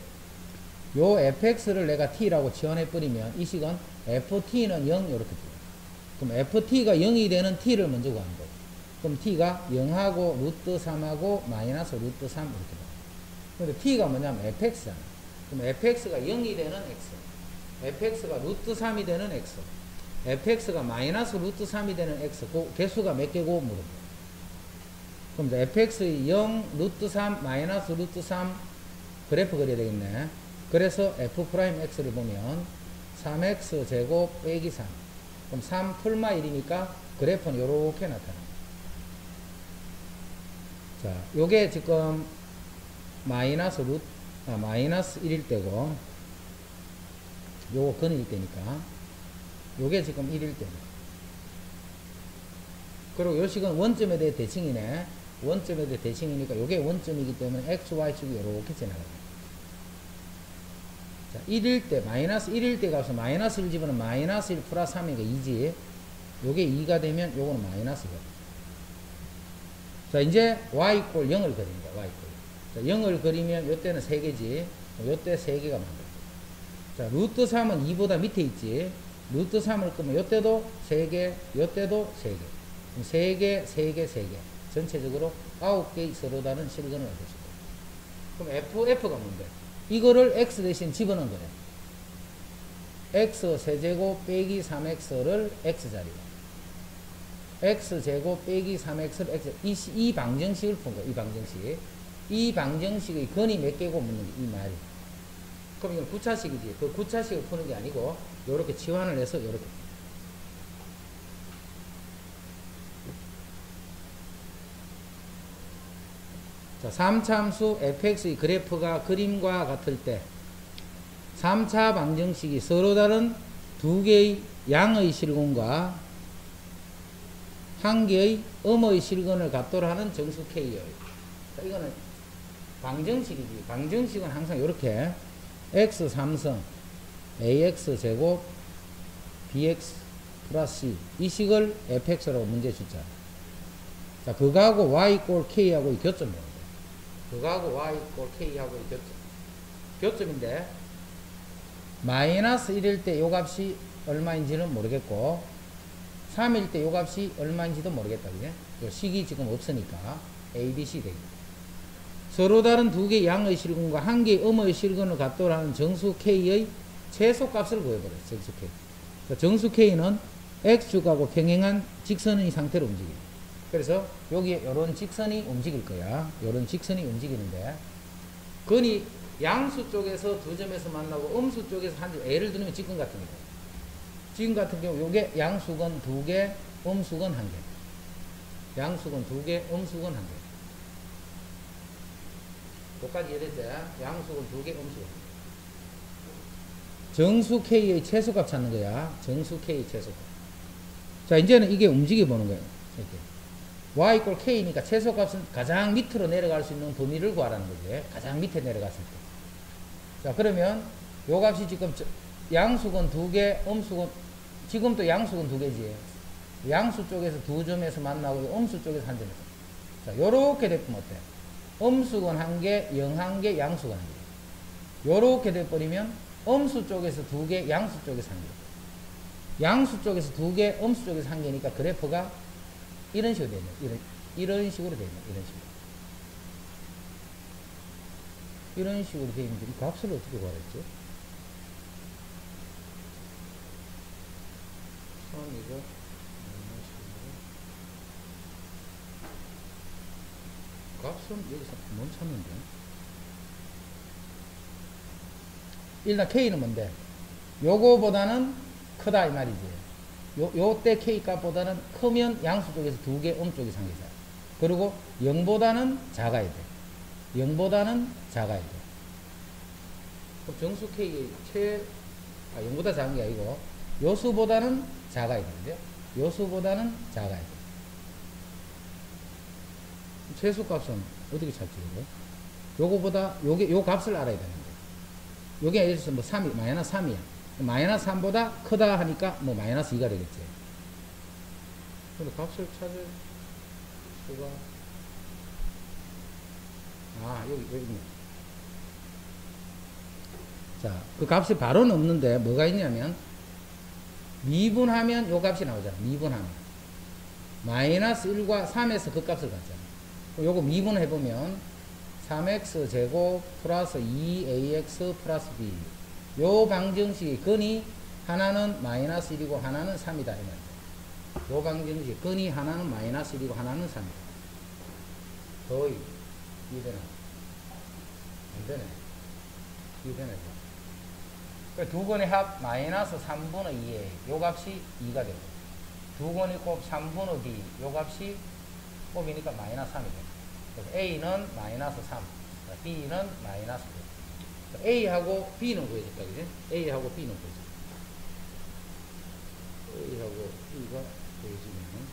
요 fx를 내가 t라고 지원해버리면 이 식은 ft는 0 이렇게 돼요. 그럼 ft가 0이 되는 t를 먼저 구하는 거예요. 그럼 t가 0하고 루트 3하고 마이너스 루트 3 이렇게 돼요. 근데 t가 뭐냐면 fx잖아. 그럼 fx가 0이 되는 x, fx가 루트 3이 되는 x, fx가 마이너스 루트 3이 되는 x, 그 개수가 몇 개고 물어봐요. 그럼 이제 fx의 0, 루트 3, 마이너스 루트 3 그래프 그려야 되겠네. 그래서 f'x를 보면 3x 제곱 빼기 3. 그럼 3 풀마 1이니까 그래프는 요렇게 나타납니다. 자, 요게 지금 마이너스 1일 때고, 요거 근일 때니까, 요게 지금 1일 때입니다. 그리고 요 식은 원점에 대해 대칭이네. 원점에 대해 대칭이니까 요게 원점이기 때문에 x, y축이 요렇게 지나갑니다. 자, 1일 때, 마이너스 1일 때 가서 마이너스 1 집어는 마이너스 1 플러스 3이니까 2지. 요게 2가 되면 요거는 마이너스가 됩니다. 자, 이제 y 이꼴 0을 그립니다. y 이꼴. 자, 0을 그리면 요때는 3개지. 요때 3개가 만들어요. 자, 루트 3은 2보다 밑에 있지. 루트 3을 끄면 요때도 3개, 요때도 3개. 그럼 3개, 3개, 3개. 전체적으로 9개의 서로 다른 실근을 얻을 수 있어요. 그럼 f가 뭔데? 이거를 x 대신 집어넣은 거예요. x 세제곱 빼기 3x를 x자리로, x제곱 빼기 3x를 x, 이 방정식을 푼 거예요. 이 방정식. 이 방정식의 근이 몇 개고 묻는 게 이 말이. 그럼 이건 9차식이지. 그 9차식을 푸는 게 아니고 요렇게 치환을 해서 요렇게. 자, 3차함수 fx의 그래프가 그림과 같을 때 3차 방정식이 서로 다른 두 개의 양의 실근과 한 개의 음의 실근을 갖도록 하는 정수 K예요. 자, 이거는 방정식이지. 방정식은 항상 이렇게 x 3성 ax 제곱 bx 플러스 c 이 식을 fx라고 문제 주자. 자, 그거하고 y 꼴 k하고의 교점 보는 거예요. 그거하고 y 꼴 k하고의 교점. 교점인데 마이너스 1일 때 요 값이 얼마인지는 모르겠고 3일 때 요 값이 얼마인지도 모르겠다. 그죠? 요 식이 지금 없으니까 A, B, C 되겠다. 서로 다른 두 개의 양의 실근과 한 개의 음의 실근을 갖도록 하는 정수 K의 최소값을 구해버려요. 정수 K. 그러니까 정수 K는 X축하고 평행한 직선의 상태로 움직여요. 그래서 여기에 요런 직선이 움직일 거야. 요런 직선이 움직이는데 근이 양수 쪽에서 두 점에서 만나고 음수 쪽에서 한 점, 예를 들면 직근 같은 경우. 지금 같은 경우 요게 양수근 두 개, 음수근 한 개. 양수근 두 개, 음수근 한 개. 여기까지 이해됐죠? 양수근 두 개, 음수근. 정수 K의 최소값 찾는 거야. 정수 K의 최소값. 자, 이제는 이게 움직여 보는 거예요. 이렇게. Y 꼴 K니까 최소값은 가장 밑으로 내려갈 수 있는 범위를 구하라는 거지. 가장 밑에 내려갔을 때. 자, 그러면 요 값이 지금 양수근 두 개, 음수근, 지금도 양수근 두 개지. 양수 쪽에서 두 점에서 만나고 음수 쪽에서 한 점에서. 자, 요렇게 됐으면 어때? 음수근 한 개, 영 한 개, 양수근 한 개. 요렇게 돼버리면 음수 쪽에서 두 개, 양수 쪽에서 한 개. 양수 쪽에서 두 개, 음수 쪽에서 한 개니까 그래프가 이런 식으로 되네. 이런 식으로 되네. 이런 식으로. 이런 식으로 되어 있는데 이 값을 어떻게 구하랬죠? 3이고 값은 여기서 못 찾는데 일단 K는 뭔데? 요거보다는 크다 이 말이지. 요때 K 값보다는 크면 양수 쪽에서 두 개, 쪽에서 한 개잖아. 그리고 0보다는 작아야 돼. 0보다는 작아야 돼. 그럼 정수 K의 0보다 작은 게 아니고 요수보다는 작아야 되는데 요수보다는 작아야 돼. 최소값은 어떻게 찾지? 요거보다 요 값을 알아야 되는데 요게 예를 들어서 뭐 3이 마이너스 3이야. 마이너스 3보다 크다 하니까 뭐 마이너스 2가 되겠지. 근데 값을 찾을 수가 여기 있네. 자, 그 값이 바로는 없는데 뭐가 있냐면 미분하면 요 값이 나오잖아. 미분하면 마이너스 1과 3에서 그 값을 갖잖아. 요거 미분해보면 3x 제곱 플러스 2ax 플러스 b 요 방정식의 근이 하나는 마이너스 1이고 하나는 3이다 이 말이야. 요 방정식 근이 하나는 마이너스 1이고 하나는 3이다. 거의 이해되나? 안되네. 이해되네. 두 건의 합 마이너스 3분의 2에 요 값이 2가 되고 두 건의 곱 3분의 b 요 값이 곱이니까 마이너스 3이 돼요. 그래서 A는 마이너스 3, B는 마이너스 5. A하고 B는 구해졌다, 그지? A하고 B는 구해졌다. A하고 B가 구해지면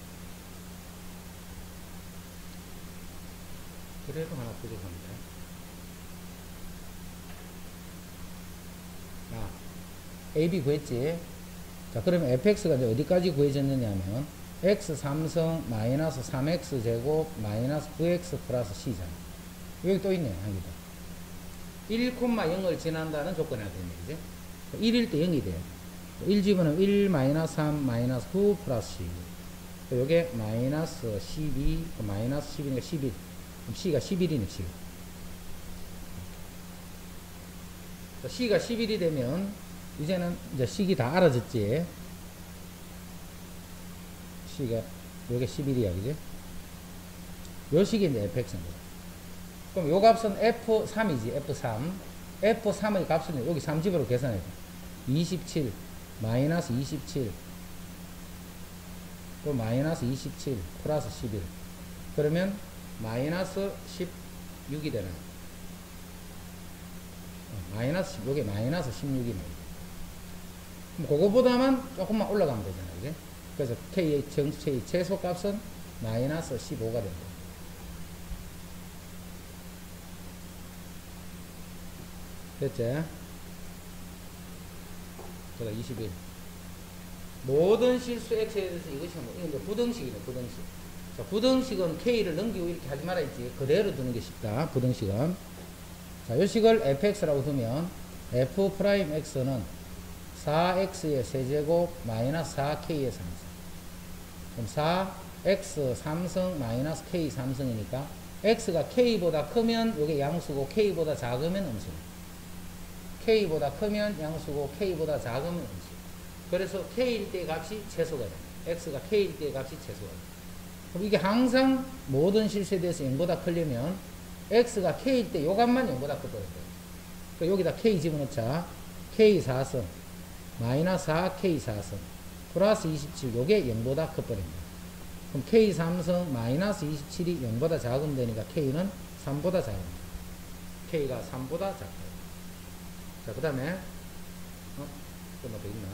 그래도 하나 부족합니다. A, B 구했지? 자, 그러면 fx가 이제 어디까지 구해졌느냐 하면 x 3성 마이너스 3x 제곱 마이너스 9x 플러스 c잖아. 여기 또 있네, 한 개 더. 1,0을 지난다는 조건이 하나 되네, 그지? 1일 때 0이 돼. 1 집어넣으면 1 마이너스 3 마이너스 9 플러스 c. 요게 마이너스 12, 마이너스 10이니까 11. 그럼 c가 11이네, c. c가 11이 되면 이제는 이제 식이 다 알아졌지. C가 요게 11이야, 그지? 요 식이 이제 fx인 거야. 그럼 요 값은 F3이지, F3. F3의 값은 여기 3집으로 계산해야 돼. 27, 마이너스 27, 또 마이너스 27, 플러스 11. 그러면 마이너스 16이 되나? 마이너스, 요게 마이너스 16이네. 그럼 그거보다만 조금만 올라가면 되잖아, 그지? 그래서 K의 정수의 최소값은 마이너스 15가 된다. 됐지? 제가 21. 모든 실수 X에 대해서 이것이 뭐, 이건 부등식이네, 부등식. 자, 부등식은 K를 넘기고 이렇게 하지 말아야지. 그대로 두는 게 쉽다. 부등식은. 자, 요 식을 fx라고 두면 f'x는 4x의 세제곱 마이너스 4k의 3승. 그럼 4x 3승 마이너스 k 3승이니까 x가 k보다 크면 이게 양수고 k보다 작으면 음수. k보다 크면 양수고 k보다 작으면 음수. 그래서 k일 때 값이 최소가 됩니다. x가 k일 때 값이 최소가 됩니다. 그럼 이게 항상 모든 실수에 대해서 0보다 크려면 x가 k일 때 요 값만 0보다 크도록 돼요. 그러니까 여기다 k 집어넣자. k 4승 마이너스 4k 4승 플러스 27 요게 0보다 커버립니다. 그럼 k 3승 마이너스 27이 0보다 작으면 되니까 k는 3보다 작습니다. k가 3보다 작다. 자, 그 다음에 또 뭐 더 있나?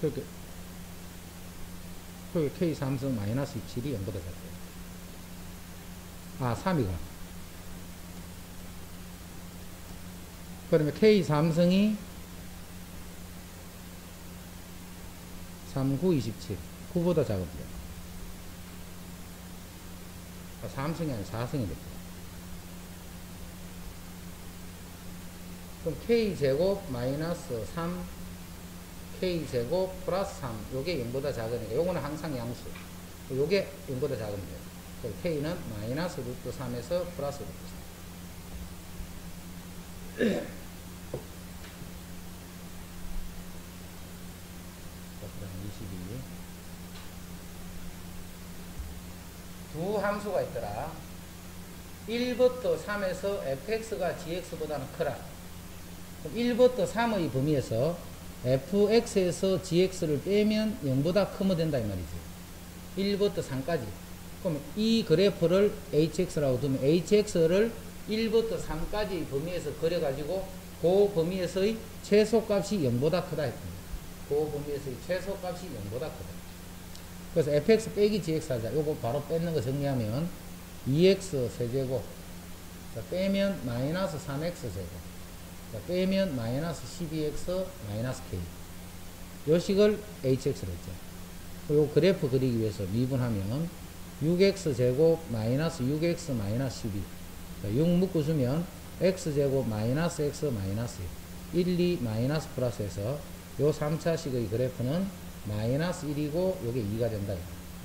그렇게 k 3승 마이너스 27이 0보다 작다. 아, 3이가. 그러면 k 3승이 3, 9, 27. 9보다 작습니다. 3승이 아니라 4승이 됩니다. 그럼 k제곱 마이너스 3 k제곱 플러스 3 요게 0보다 작으니까 요거는 항상 양수. 요게 0보다 작으면 돼요. 그럼 k는 마이너스 루트 3에서 플러스 루트 3. 그다음 22. 두 함수가 있더라. 1부터 3에서 fx가 gx보다는 크라. 그럼 1부터 3의 범위에서 fx에서 gx를 빼면 0보다 크면 된다 이 말이지. 1부터 3까지. 그럼 이 그래프를 hx라고 두면 hx를 1부터 3까지 범위에서 그려가지고 그 범위에서의 최소값이 0보다 크다 했습니다. 그 범위에서의 최소값이 0보다 크다. 그래서 fx 빼기 gx 하자. 요거 바로 뺏는 거 정리하면 2x 세제곱 빼면 마이너스 3x 제곱 빼면 마이너스 12x 마이너스 k 요 식을 hx로 했죠. 요 그래프 그리기 위해서 미분하면 6x 제곱 마이너스 6x 마이너스 12 6 묶고 주면 x제곱 마이너스 x 마이너스 1 2 마이너스 플러스해서 요 3차식의 그래프는 마이너스 1이고 요게 2가 된다.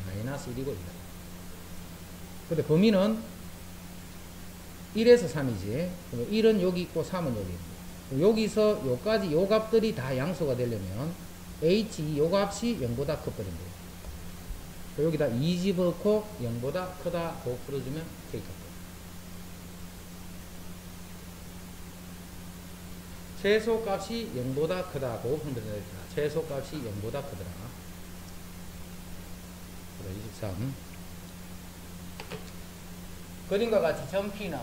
마이너스 1이고 2다. 근데 범위는 1에서 3이지. 1은 여기 있고 3은 여기 있고. 여기서 요까지 요 값들이 다 양수가 되려면 h 요 값이 0보다 커버린다. 여기다 2 집어넣고 0보다 크다 고 풀어주면 k 값. 최소값이 0보다 크다고 흔들어야 최소값이 0보다 크더라. 23. 그림과 같이 점 P는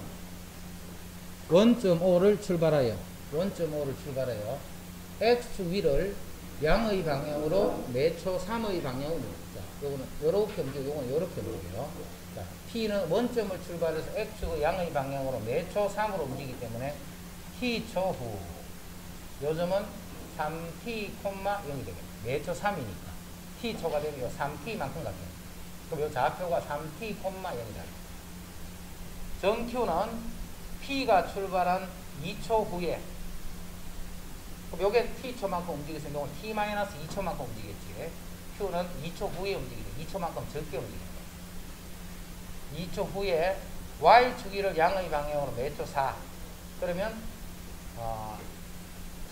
원점 O를 출발하여 X축 위를 양의 방향으로 매초 3의 방향으로 자, 요거는 요렇게 움직이고 요거는 요렇게 움직여요. 자, P는 원점을 출발해서 X축의 양의 방향으로 매초 3으로 움직이기 때문에 T초 후 요점은 3t, 0이 되겠네. 매초 3이니까. t초가 되면 요 3t만큼 가겠네. 그럼 요 좌표가 3t, 0이다. 점 Q는 P가 출발한 2초 후에 그럼 요게 t초만큼 움직였으면 요건 t-2초만큼 움직이겠지. Q는 2초 후에 움직이죠. 2초만큼 적게 움직입니다. 2초 후에 Y축위를 양의 방향으로 매초 4 그러면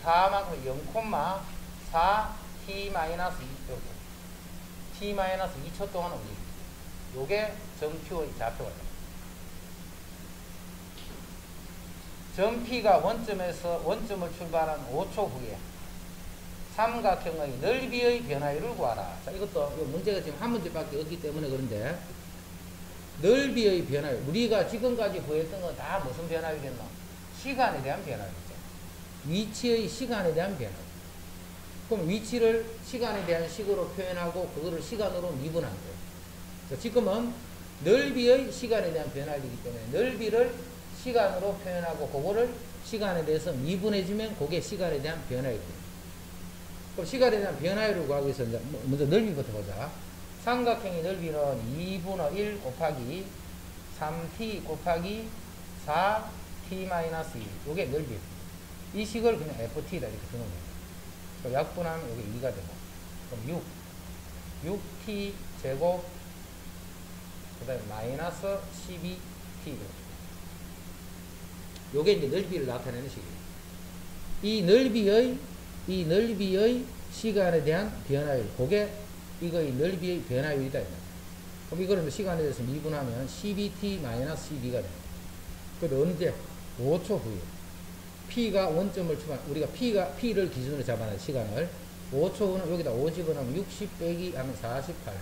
4만큼 0,4 t-2초 동안 움직입니다. 요게 점 Q의 좌표가 됩니다. 점 P가 원점을 출발한 5초 후에 삼각형의 넓이의 변화율을 구하라. 자, 이것도 문제가 지금 한 문제밖에 없기 때문에 그런데 넓이의 변화율 우리가 지금까지 구했던 건 다 무슨 변화율이었나? 시간에 대한 변화율이죠. 위치의 시간에 대한 변화. 그럼 위치를 시간에 대한 식으로 표현하고 그거를 시간으로 미분한 거예요. 자, 지금은 넓이의 시간에 대한 변화이기 때문에 넓이를 시간으로 표현하고 그거를 시간에 대해서 미분해주면 그게 시간에 대한 변화입니다. 그럼 시간에 대한 변화율을 구하기 위해서 이제 먼저 넓이부터 보자. 삼각형의 넓이는 2분의 1 곱하기 3t 곱하기 4t-2. 요게 넓이. 이 식을 그냥 ft다 이렇게 두는 거예요. 그럼 약분하면 요게 2가 되고. 그럼 6t 제곱 그 다음에 마이너스 12t. 요게 이제 넓이를 나타내는 식이에요. 이 넓이의 시간에 대한 변화율. 그게 이거의 넓이의 변화율이다. 그럼 이거를 시간에 대해서 미분하면 12t-12가 됩니다. 그래도 언제? 5초 후에. P가 원점을 추가, 우리가 P를 기준으로 잡아놔요, 시간을. 5초 후는 여기다 5 집어넣으면 60 빼기 하면 48.